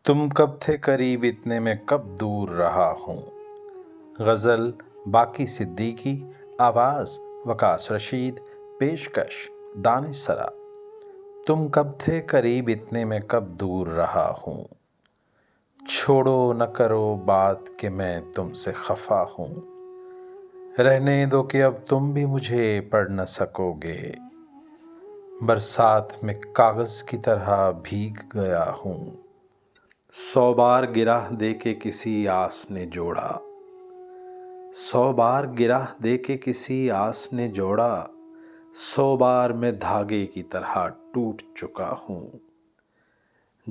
تم کب تھے قریب اتنے میں کب دور رہا ہوں۔ غزل باقی صدیقی، آواز وقاص رشید، پیشکش دانش سرا۔ تم کب تھے قریب اتنے میں کب دور رہا ہوں۔ چھوڑو نہ کرو بات کہ میں تم سے خفا ہوں۔ رہنے دو کہ اب تم بھی مجھے پڑھ نہ سکو گے۔ برسات میں کاغذ کی طرح بھیگ گیا ہوں۔ 100 بار گرہ دے کے کسی آس نے جوڑا۔ 100 بار گرہ دے کے کسی آس نے جوڑا۔ 100 بار میں دھاگے کی طرح ٹوٹ چکا ہوں۔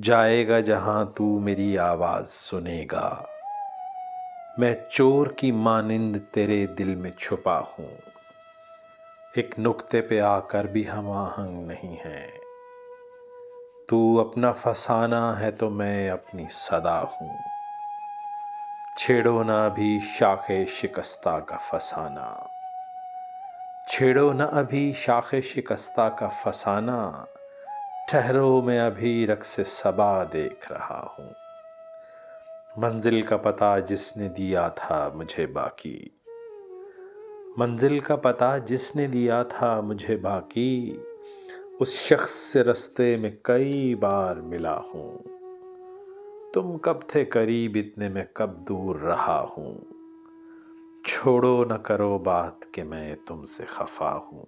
جائے گا جہاں تو میری آواز سنے گا۔ میں چور کی مانند تیرے دل میں چھپا ہوں۔ ایک نقطے پہ آ کر بھی ہم آہنگ نہیں ہیں۔ تو اپنا فسانہ ہے تو میں اپنی صدا ہوں۔ چھیڑو نہ ابھی شاخ شکستہ کا فسانہ۔ چھیڑو نہ ابھی شاخ شکستہ کا فسانہ۔ ٹھہرو میں ابھی رقص صبا دیکھ رہا ہوں۔ منزل کا پتہ جس نے دیا تھا مجھے باقی۔ منزل کا پتہ جس نے دیا تھا مجھے باقی۔ اس شخص سے رستے میں کئی بار ملا ہوں۔ تم کب تھے قریب اتنے میں کب دور رہا ہوں۔ چھوڑو نہ کرو بات کہ میں تم سے خفا ہوں۔